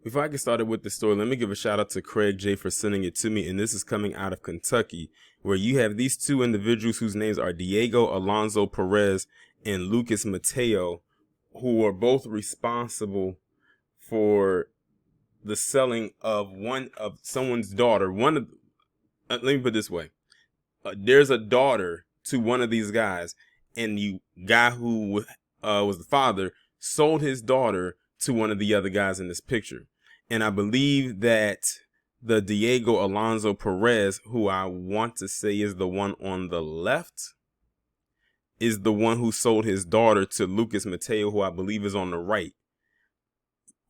Before I get started with the story, let me give a shout out to Craig J for sending it to me. And this is coming out of Kentucky, where you have these two individuals whose names are Diego Alonso Perez and Lucas Mateo, who are both responsible for the selling of one of someone's daughter. Let me put it this way. There's a daughter to one of these guys, and the guy who was the father sold his daughter to one of the other guys in this picture. And I believe that the Diego Alonso Perez, who I want to say is the one on the left, is the one who sold his daughter to Lucas Mateo, who I believe is on the right,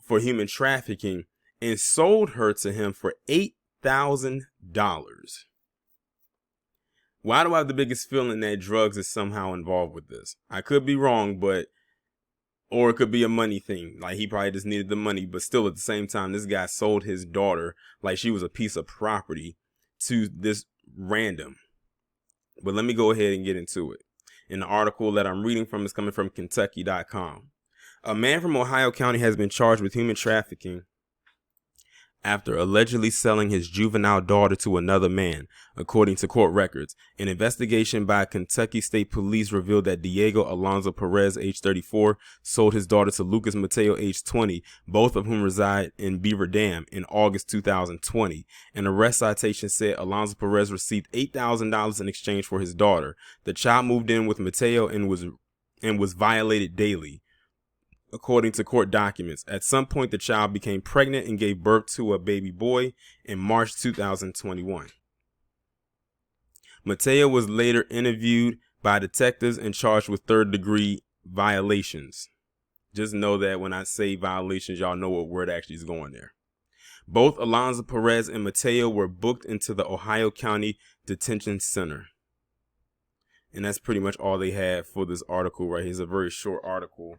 for human trafficking, and sold her to him for $8,000. Why do I have the biggest feeling that drugs is somehow involved with this? I could be wrong, or it could be a money thing. Like, he probably just needed the money, but still at the same time, this guy sold his daughter like she was a piece of property to this random. But let me go ahead and get into it. And the article that I'm reading from is coming from Kentucky.com. A man from Ohio County has been charged with human trafficking after allegedly selling his juvenile daughter to another man, according to court records. An investigation by Kentucky State Police revealed that Diego Alonso Perez, age 34, sold his daughter to Lucas Mateo, age 20, both of whom reside in Beaver Dam, in August 2020. An arrest citation said Alonso Perez received $8,000 in exchange for his daughter. The child moved in with Mateo and was violated daily, according to court documents. At some point, the child became pregnant and gave birth to a baby boy in March 2021. Mateo was later interviewed by detectives and charged with third-degree violations. Just know that when I say violations, y'all know what word actually is going there. Both Alonso Perez and Mateo were booked into the Ohio County Detention Center. And that's pretty much all they have for this article right here. It's a very short article.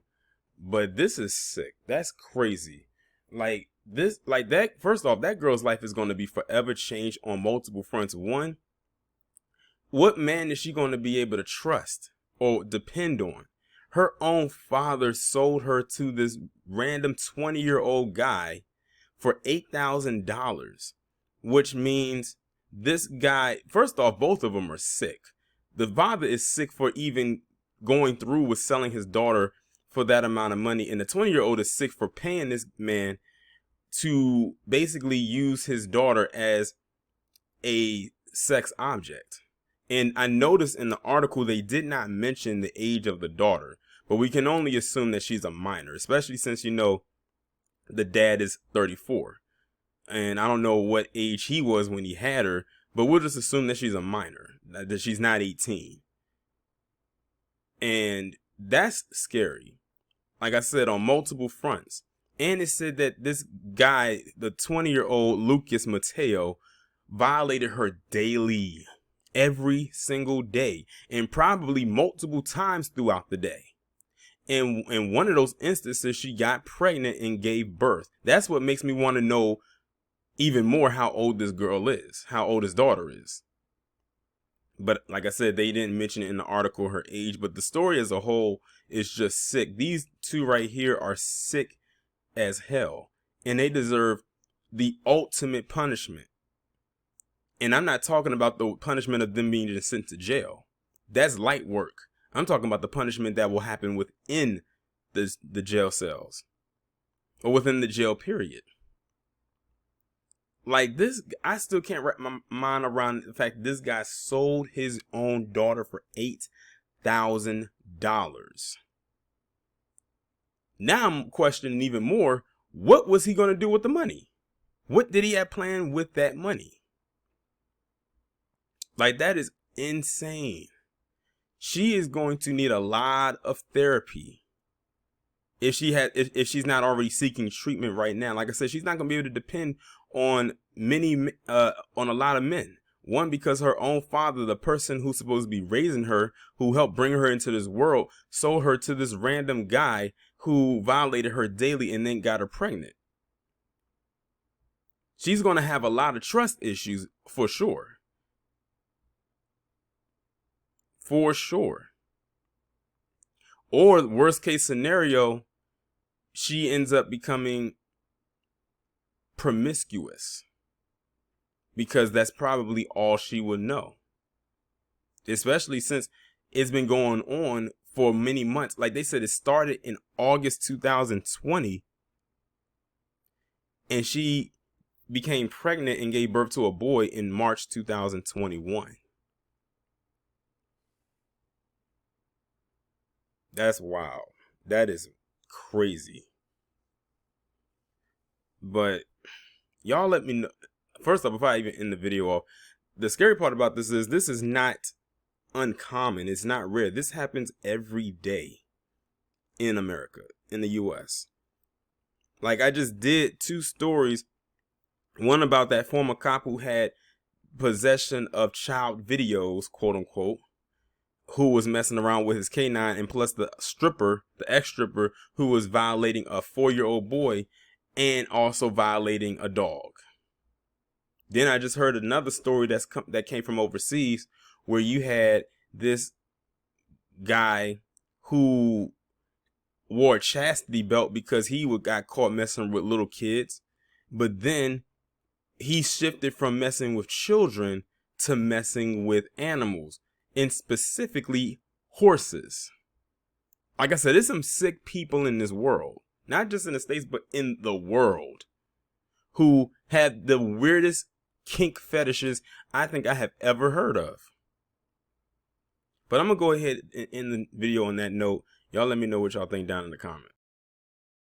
But this is sick. That's crazy. Like that. First off, that girl's life is going to be forever changed on multiple fronts. One, what man is she going to be able to trust or depend on? Her own father sold her to this random 20-year-old guy for $8,000, which means this guy, first off, both of them are sick. The father is sick for even going through with selling his daughter for that amount of money, and the 20-year-old is sick for paying this man to basically use his daughter as a sex object. And I noticed in the article they did not mention the age of the daughter, but we can only assume that she's a minor, especially since, the dad is 34. And I don't know what age he was when he had her, but we'll just assume that she's a minor, that she's not 18. And that's scary. Like I said, on multiple fronts. And it said that this guy, the 20-year-old Lucas Mateo, violated her daily, every single day, and probably multiple times throughout the day. And in one of those instances, she got pregnant and gave birth. That's what makes me want to know even more how old this girl is, how old his daughter is. But like I said, they didn't mention it in the article, her age, but the story as a whole is just sick. These two right here are sick as hell, and they deserve the ultimate punishment. And I'm not talking about the punishment of them being just sent to jail. That's light work. I'm talking about the punishment that will happen within the jail cells, or within the jail period. Like this, I still can't wrap my mind around the fact this guy sold his own daughter for $8,000. Now I'm questioning even more, what was he going to do with the money? What did he have planned with that money? Like, that is insane. She is going to need a lot of therapy if she's not already seeking treatment right now. Like I said, she's not going to be able to depend on on a lot of men. One, because her own father, the person who's supposed to be raising her, who helped bring her into this world, sold her to this random guy who violated her daily and then got her pregnant. She's going to have a lot of trust issues for sure. For sure. Or worst case scenario, she ends up becoming promiscuous, because that's probably all she would know, especially since it's been going on for many months. Like they said, it started in August 2020, and she became pregnant and gave birth to a boy in March 2021. That's wild. That is crazy. But y'all let me know. First off, before I even end the video off, the scary part about this is not uncommon. It's not rare. This happens every day in America, in the US. Like, I just did 2 stories. One about that former cop who had possession of child videos, quote unquote, who was messing around with his K9, and plus the stripper, the ex-stripper, who was violating a 4-year-old boy and also violating a dog. Then I just heard another story that came from overseas, where you had this guy who wore a chastity belt because he got caught messing with little kids, but then he shifted from messing with children to messing with animals, and specifically horses. Like I said, there's some sick people in this world, not just in the States, but in the world, who have the weirdest kink fetishes I think I have ever heard of. But I'm going to go ahead and end the video on that note. Y'all let me know what y'all think down in the comments.